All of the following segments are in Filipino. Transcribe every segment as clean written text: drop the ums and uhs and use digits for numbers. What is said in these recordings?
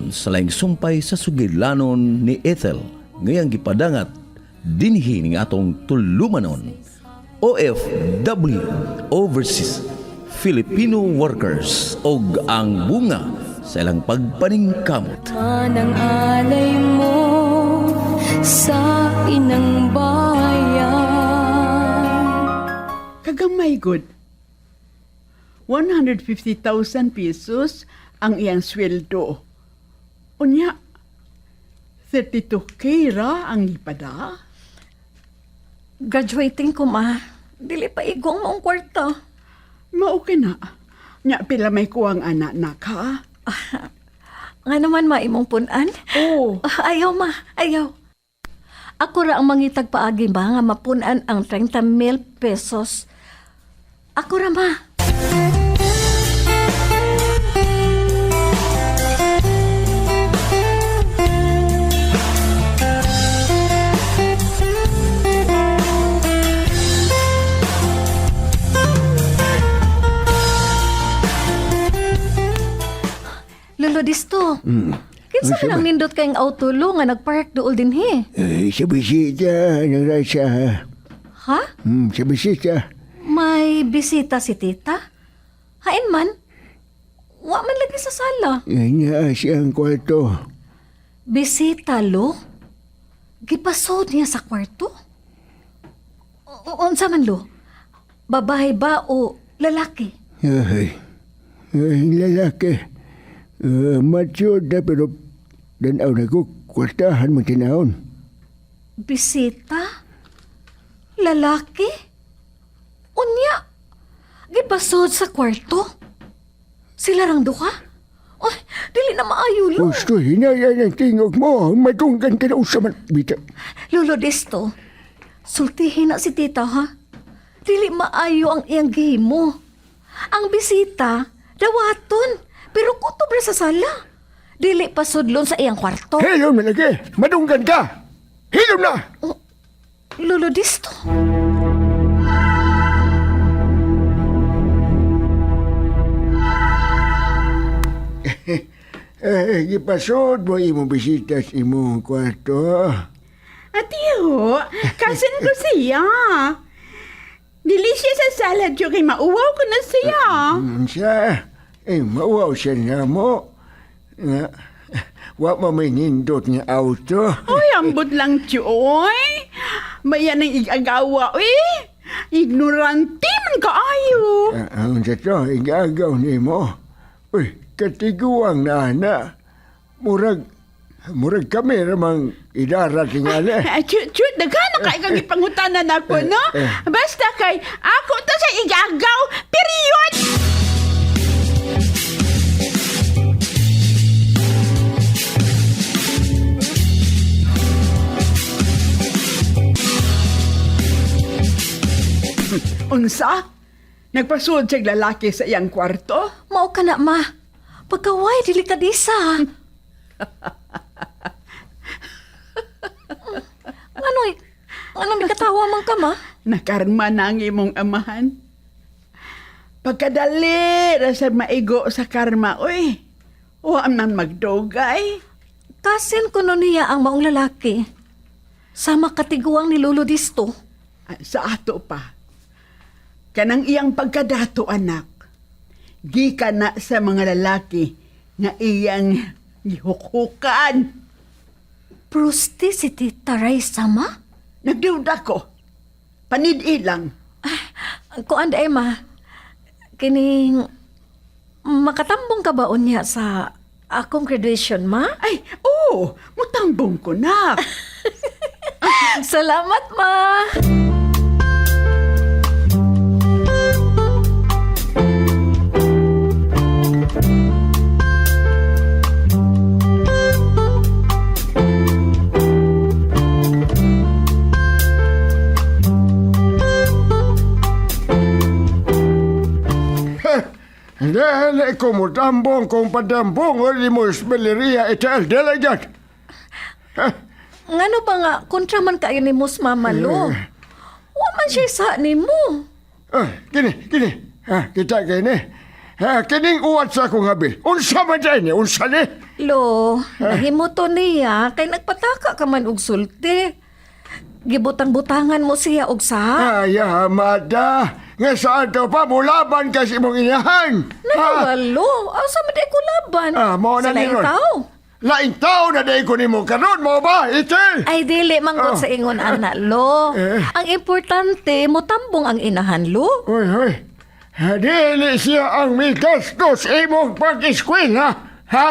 Gikan sa laing sumpay sa sugilanon ni Ethel ngayang gipadangat dinhi ning atong tulumanon. OFW Overseas Filipino Workers og ang bunga sa ilang pagpaningkamot. Anang alay mo sa inang bayan. Kagamay good. 150,000 pesos ang iyang sweldo. Unya, 32K ra ang ipada. Graduating ko, ma. Dili pa igong maong kwarta. Mao ka na. Nya pila may kuwang anak na ka. Nga naman, ma, imong punan. Oh, Ayaw, ma. Ayaw. Ako ra ang mangitag paagi ba nga mapunan ang 30,000 pesos. Ako ra, ma. Lolo Disto. Kinsa man ang nindot kayong autolo nga nagpark dool din he? Sa bisita, nagrasa. Ha? Sa bisita. May bisita si tita? Hain man? Wa man lagi sa sala. Nga siyang kwarto. Bisita, lo? Gipasod niya sa kwarto? Unsa man, lo? Babae ba o lalaki? Ay, lalaki. Macho na pero danaw na ko kwartahan mo tinahon. Bisita? Lalaki? Unya? Gipasod sa kwarto? Sila rang duha? Ay, dili na maayo, lo. Gusto, hinaya ng tingog mo. Matunggan ka na usaman. Bita. Lolo Desto, sultihin na si tita, ha? Dili maayo ang iyang gihimo. Ang bisita, dawaton, pero kutob sa sala. Dili pa sudlon sa iyang kwarto. Hilom na lagi. Matunggan ka. Hilom na. Lolo Desto. Ipasod mo imong bisita sa imong kwarto. atiyo, kasin ko siya. Dili siya sa salad yung kay mauwaw ko na siya. Siya, mauwaw siya na mo. Nga, wa mo may nindot nga auto. Uy, ambot lang tiyoy. Mayan ang igagawa, eh. Ignorante man kaayo. Ang sa to, igagaw ni mo. Uy, katiguang na na. Murag kami ramang idara tingali. Chut, daghan na kay kang ipangutanan ako, no? Basta kay, ako to sa igagaw, period! Unsa? Nagpasud siya lalaki sa iyang kwarto? Mao ka na, ma. Pagkaway, dili ka disa. Ano may katawa man ka, ma? Nakarma na ang imong amahan. Pagkadali, rasa maigo sa karma, uy. Wa man magdugay. Kasin ko nun niya ang maong lalaki. Sama katiguang ni Lolo Disto. Sa ato pa. Kanang iyang pagkadato, anak. Gika na sa mga lalaki nga iyang gihukukan. Prusti si Tita Ray sama? Nagduda ko. Panid ilang. Kuan da ma. Kining makatambong ka ba unya sa akong graduation, ma? Ay, oo. Mutambong ko na. Salamat, ma. Dahil ko mo tambong kung padambong o limos malaria ital dalagat. Ngano ba nga, kontra man kayo ni Mus Mamalo? Wa man siya sa ni mo. Kini. Kita kini. Kining uwat sa akong habil. Unsa man dyan ni? Unsa ni? Lo, nahimuto niya kay nagpataka ka man og sulti. Gibutang-butangan mo siya og saha. Ay, amada. Nga saan to pa mulaban kasi mong inahan? Nagawalo, asa man di ko laban. Mao na Sa laing ni Ron. tao. Laing tao na day ko ni mo karon mo ba, Ichel? Ay, dili manggod sa ingon, anak, lo. Ang importante, motambong ang inahan, lo. Hoy. Dili siya ang may gastos imong pag-eskwela, ha?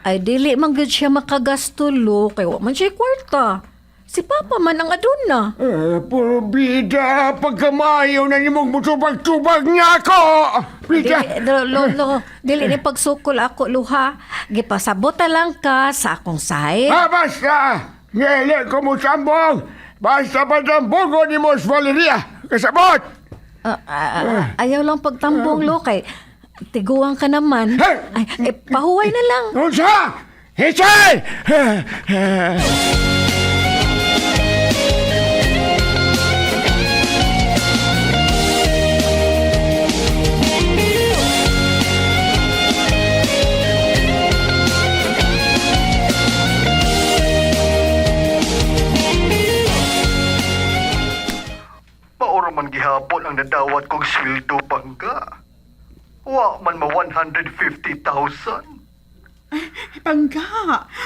Ay, dili manggod siya makagasto, lo. Kaya wa man siya kwarta. Si Papa man ang aduna. Puro bida, pagkamayaw na nimong mutubag-tubag niya ako! Bida! Lo, dili ni pagsukol ako, lo, ha. Gipasabot na lang ka sa akong side. Basta! Ngele ko mo sambong! Basta pa sambong ko ni Mos Valeria! Kasabot! Ayaw lang pagtambong, lo, kay tiguan ka naman. Ay, pahuway na lang. Unsa? Hichay! Maura man gihapon ang nadawat kong sweldo pangga. Wa man ma 150,000. Pangga,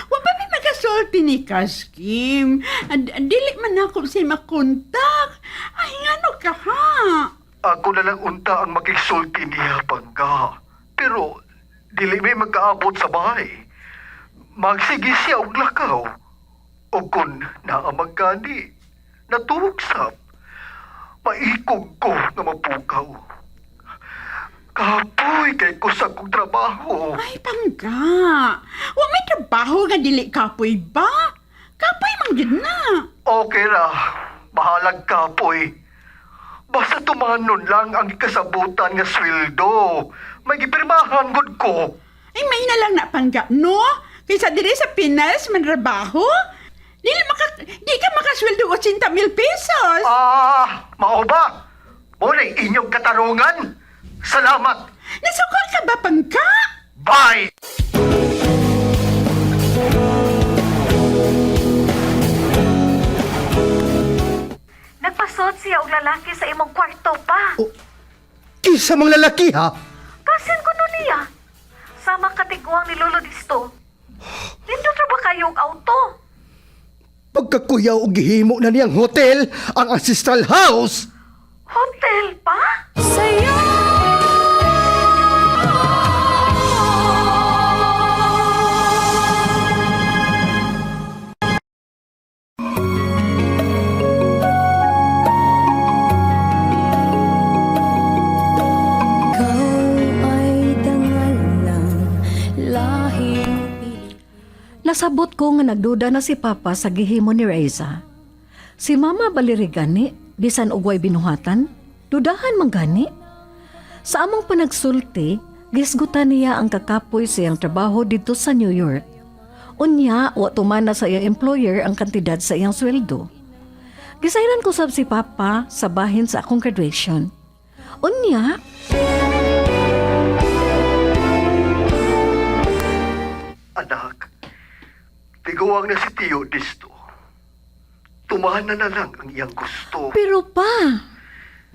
wa pa may magasulti ni Kaskim. Dili man ako siya makontak. Ay, ngano ka ha? Ako na lang unta ang makiksulti niya pangga. Pero dili may magkaabot sa bahay. Magsige siya og lakaw. O kung naamagkani, natugsap. Maikog ko na mapukaw. Kapoy kay ko sa kong trabaho. Ay, Pangga, wa may trabaho nga dili kapoy ba? Kapoy man gid na. Okay ra, bahalag kapoy. Basta tumanon lang ang kasabutan nga sweldo. May gipirmahan gud ko. Ay, may na lang na Pangga, no? Kaysa diri sa Pinas man trabaho, di ka makasweldo 80,000 pesos. Mao ba? Muna inyong katarungan. Salamat. Nasukol ka ba, Pangga? Bye! Nagpasot siya og lalaki sa imong kwarto pa. Kisa mong lalaki ha? Kasin ko nun niya. Sama katiguang ni Lolo Disto. Dito ra ba kayong auto? Pagkakuyaw og gihimo na niyang hotel, ang ancestral house. Hotel pa? Sa'yo Ikaw ay dangal ng lahing Nasabot ko nga nagduda na si Papa sa gihimo ni Reza. Si Mama balirigani, bisan ugway binuhatan, dudahan man gani. Sa among panagsulti, gisgutan niya ang kakapoy sa iyang trabaho dito sa New York. Unya, wa tumana sa iyang employer ang kantidad sa iyang sweldo. Gisayran ko sab si Papa sa bahin sa akong graduation. Unya, Anak, tiguang na si Tio Disto. Tumana na lang ang iyang gusto. pero pa,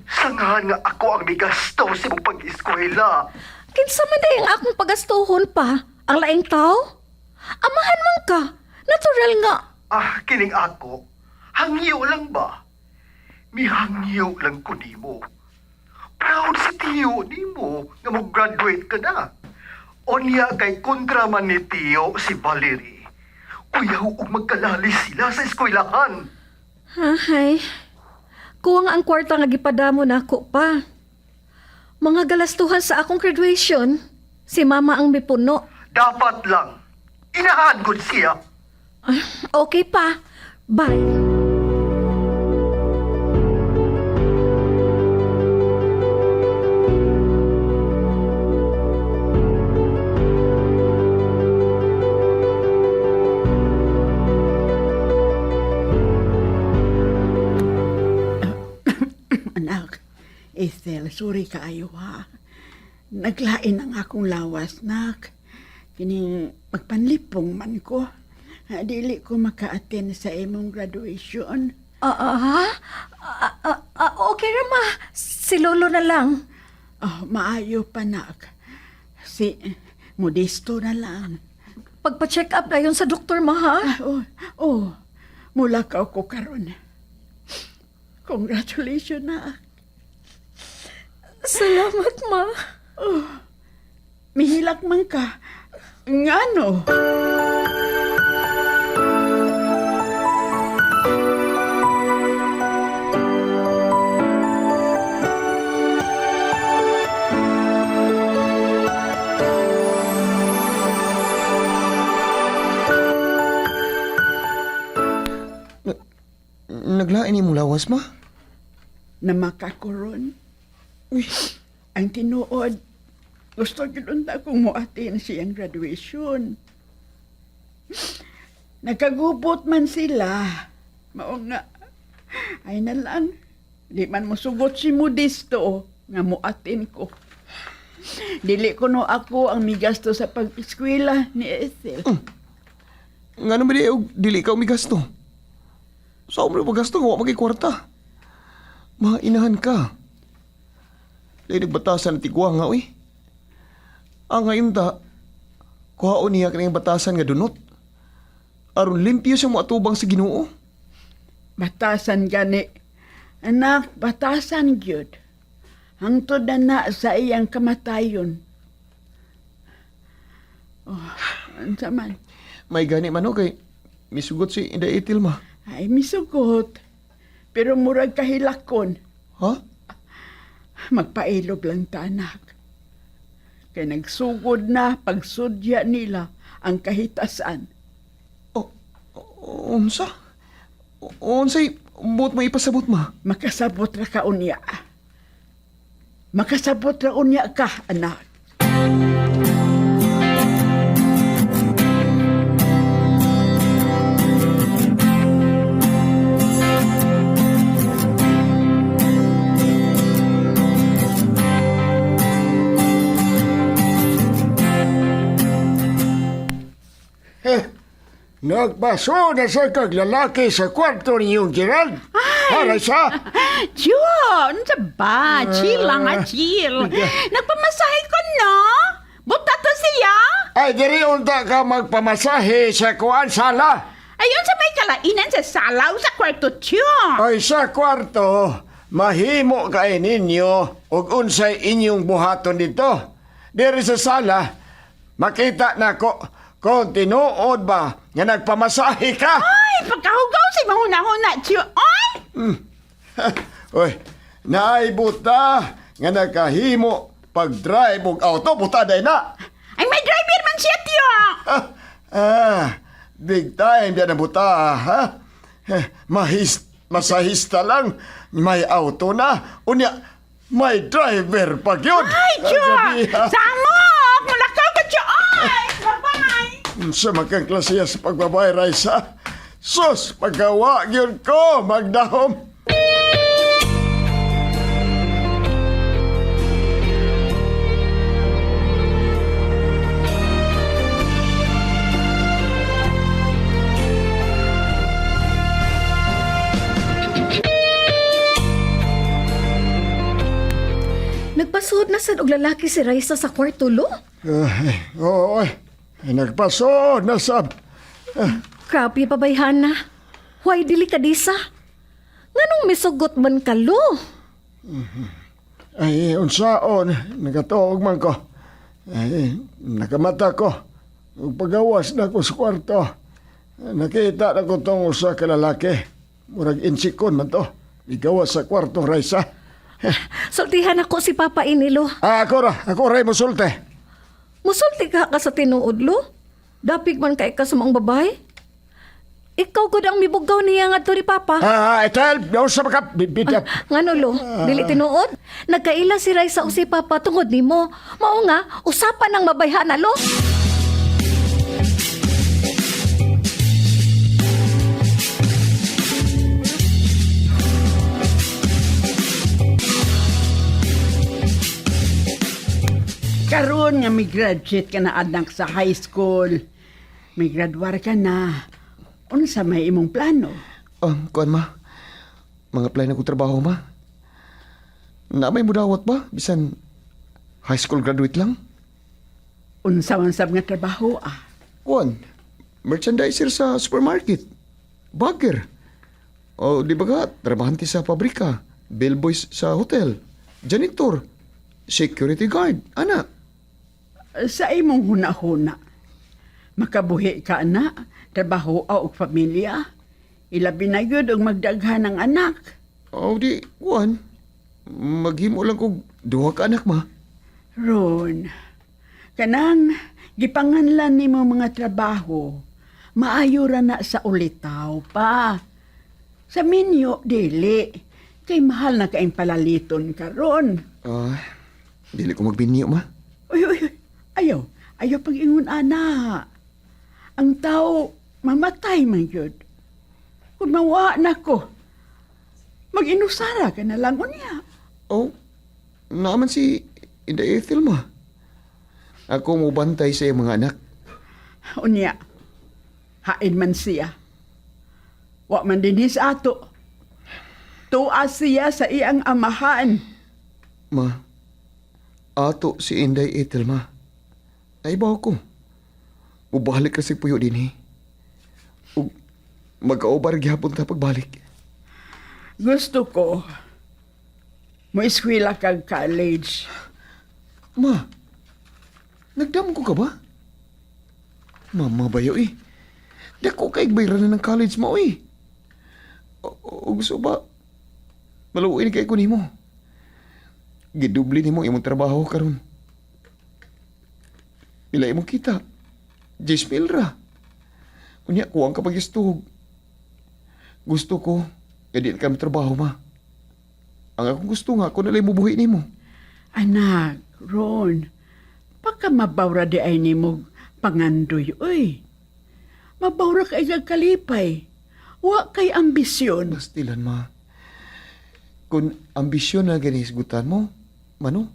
Sangahan nga ako ang may gasto sa mong pag-eskwela. kinsa man day ang akong pagastuhon pa? Ang laing tao? Amahan man ka. Natural nga. Kining ako, hangyo lang ba? Mihangyo lang ko nimo. Proud si Tio nimo nga mag-graduate ka na. Onya kay kontra man ni Tio si Valerie. Kuyaw og magkalali sila sa eskwelahan. Hay, kuwang ang kwarta nga gipadamo na ako pa. Mga galastuhan sa akong graduation, si Mama ang mipuno. Dapat lang. Inahagod siya. Okay pa. Bye. Anak, Ethel, sorry kaayo ha. Naglain ang akong lawas, nak. Kining magpanlipong man ko. Dili ko maka-attend sa imong graduation. Okay rama. Si Lolo na lang. Oh, maayo pa nak. Si Modesto na lang. Pagpa-check up na yun sa doktor ma ha? Mula ka ko karon. Congratulations na. Salamat ma. Mihilak man ka. Ngano? Naglain ni mong lawas, ma? Na makakuron. Uy, ang tinuod. Gusto gilunta kong muatin siyang graduation. Nagkagubot man sila. Mao nga. Ay na lang. Di man mo sugot si Modesto nga muatin ko. Dili ko no ako ang migasto sa pag-eskwela ni Ethel. Nga naman dili ka umigasto. Saan mo na magasto nga wak magkikwarta? Mainahan ka. Dahil nagbatasan ng tigwa nga, uy. Ang ngayon ta, kuhaon niya ka ng batasan nga dunot. Aron limpyo siya atubang sa Ginoo. Batasan gani. Anak, batasan gyud. Hangtod na sa iyang kamatayon. Oh, ansa man. May gani man o kay misugot si Inda Itil, ma. Ay, misugot. Pero murag kahilakon. Ha? Magpailob lang ta, anak. Kay nagsugod na pagsudya nila ang kahitasan. Unsa? Unsay buot mo ipasabot, ma? Makasabot ra ka unya. Makasabot ra unya ka, anak. Nagpaso na sa kaglalaki sa kwarto niyong Gerald. Para sa... John, sa ba? Chill lang chill. Nagpamasahe ko, no? Buta to siya? Ay, diri unta ka magpamasahe sa kuan sala. Ayun sa may kalainan sa salaw sa kwarto, John. Ay, sa kwarto, mahimo kay ninyo ug unsay inyong buhaton dito. Diri sa sala, makita na ko kung tinuod ba nga nagpamasahe ka. Ay, pagkahugaw si mahuna-huna, John. Ay! Uy, naibuta nga nakahimo pag-drive og auto, buta day na. Ay, may driver man siya, John. Big time yan ang buta, ha? Masahista lang, may auto na. Unya, may driver pag yun. Ay, John! Samok! Mulakaw ka, John! Ay, babay! Sa makang klasiya sa pagbabay, Raisa. Sus, paggawa yun ko, magdahom. Nagpasuod na sad og lalaki si Raisa sa kwarto, lo? Oo, nagpaso na sab. Grabe pabayhana. Huwag dili ka disa. Nganong misugot man ka, lo? Ay, unsaon, nagatuog man ko. Ay, nakamata ko. Ug pagawas na ko sa kwarto. Nakita na ko tong usa ka lalaki. Murag insikon man to. Igawas sa kwarto, Raisa. Sultihan ako si Papa Inilo. Ako ray musulte. Musulti ka sa tinuod, lo? Dapig man kay ka sa mga babae? Ikaw gud ang mibugaw niya nga to ni Papa. Ethel, daw sa maka... Ngano, lo? Dili tinuod? Nagkaila si Raisa o si Papa tungod nimo. Mao nga, usapan ng mabayhana, lo? Karon nga may graduate ka na anak sa high school. May graduar ka na. Unsa may imong plano? Kuan ma. Mga apply na ko trabaho ma. Na may mudawat ba? Bisan high school graduate lang? Unsa man sab nga trabaho ah? Kuan, merchandiser sa supermarket. Bagger. O di ba ka, trabahante sa pabrika. Bellboys sa hotel. Janitor. Security guard. Ana. Sa imong huna-huna. Makabuhi ka na, trabaho o pamilya. Ilabi na yun ang magdaghan ng anak. O di, kuan. Maghimo lang kog duha ka anak ma. Ron, kanang gipanganlan ni mo mga trabaho, maayo ra na sa ulitaw pa. Sa minyo, dili. Kay mahal na kaing palaliton ka ron. Dili ko magbinyo ma. Uy. Ayaw pag-ingon ana. Ang tao, mamatay man yun. Kung mawa na ko, mag-inusara ka na lang unya. Oh, naman si Inday Ethel ma. Ako mo bantay sa iyong mga anak. Unya, hain man siya. Wa man din his ato. Tuwa siya sa iyang amahan. Ma, ato si Inday Ethel ma. Naibaw ko. Ubalik kasi puyo din ug mag-aubar gihapon ta pagbalik. Gusto ko, mo eskwela kag college. Ma, nagdamo ko ka ba? Mama bayo eh. Dako kay bayranan ng college mo eh. O gusto ba? Maluoy kay ko nimo. Gidubli nimo imong trabaho karon. Pila imong kita? 10,000 ra. Unya kuwang ka pag-istug. Gusto ko, kaya di kami trabaho ma. Ang akong gusto nga, kung nalay mo buhi nimo. Anak, Ron, pagka mabawra di ay ni mo pangandoy, uy. Mabawra kay kalipay. Wa kay ambisyon. Bastilan ma. Kung ambisyon na ginisgutan mo, mano?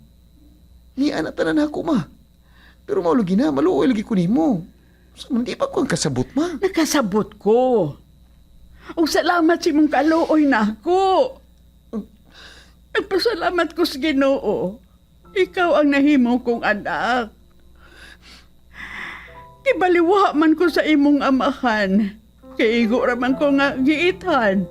Ni anak tanan ako ma. Pero maulugi na, maluoy lagi ko nimo. So, hindi pa ko ang kasabot ma. Nakasabot ko. O salamat si mong kaluoy na ako. Nagpasalamat ko sa Ginoo. Ikaw ang nahimo kong anak. Kibaliwa man ko sa imong amahan. Kaigo raman ko nga giithan.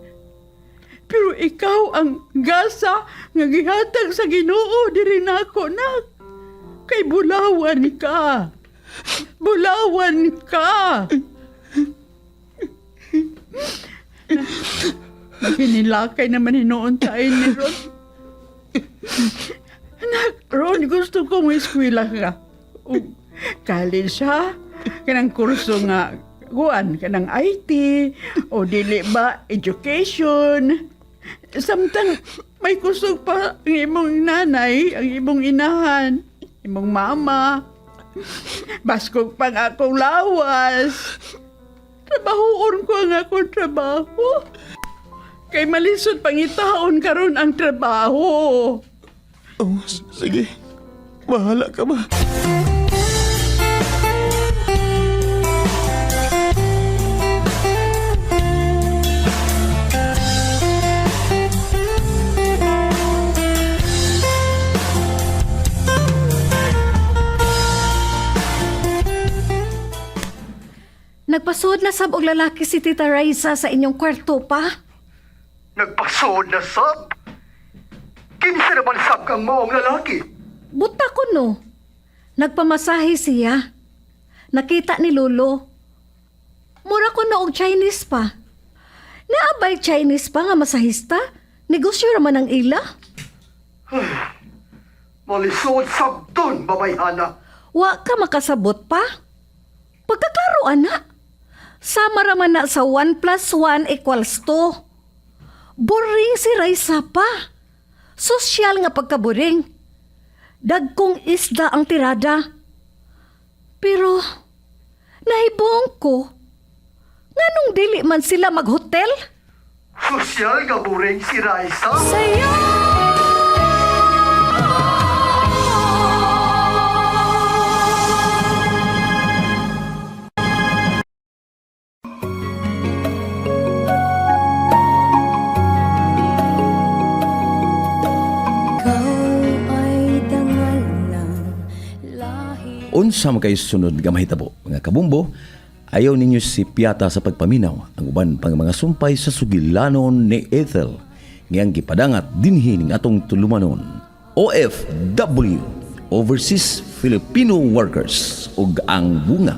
Pero ikaw ang gasa nga gihatag sa Ginoo diri nako nak. Kay bulawan ka. Bulawan ka. Maginilakay naman hinoon tayo ni Ron. Anak, Ron, gusto ko mo eskwela ka. College ha? Kanang kurso nga, kuan, kanang IT, o dili ba, education. Samtang may kusog pa ang imong nanay, ang imong inahan, imong mama. Baskog pa nga akong lawas. Trabahoon ko ang akong trabaho. Kay malisod pangitaon karon ang trabaho. Oh, sige. Bahala ka ba? Nagpasuod na sab og lalaki si Tita Raisa sa inyong kwarto pa? Nagpasod na sab? Kinsa naman sab kang maong lalaki? Buta ko no. Nagpamasahe siya. Nakita ni Lolo. Mura ko na og Chinese pa. Naabay Chinese pa nga masahista. Negosyo raman ang ila. Malisod sab ton, babayhana. Wa ka makasabot pa. Pagkakaro ana. Sama raman na sa 1 + 1 = 2. Boring si Raisa pa. Sosyal nga pagkaboring. Dagkong isda ang tirada. Pero, nahibong ko. Nganong dili man sila maghotel? Sosyal nga buring si Raisa? Sa'yo Unsa man kay sunod nga mahitabo, mga kabumbo, ayaw ninyo si Piata sa pagpaminaw ang uban pang mga sumpay sa sugilanon ni Ethel ngayang gipadangat dinhi ning atong tulumanon. OFW, Overseas Filipino Workers, ug ang bunga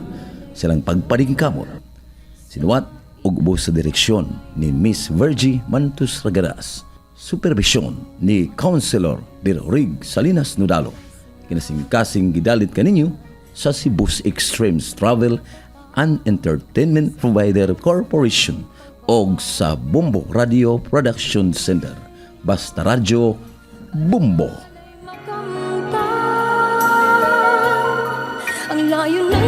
silang pagpadingkamot. Sinuwat ug ubos sa direksyon ni Miss Virgie Mantus Ragaras. Supervision ni Councilor Birorig Salinas Nudalo. Kinasing-kasing gidalit kaninyo sa Cebu's Extremes Travel and Entertainment Provider Corporation o sa Bumbo Radio Production Center. Basta Radyo, Bumbo. makamtan ang layo na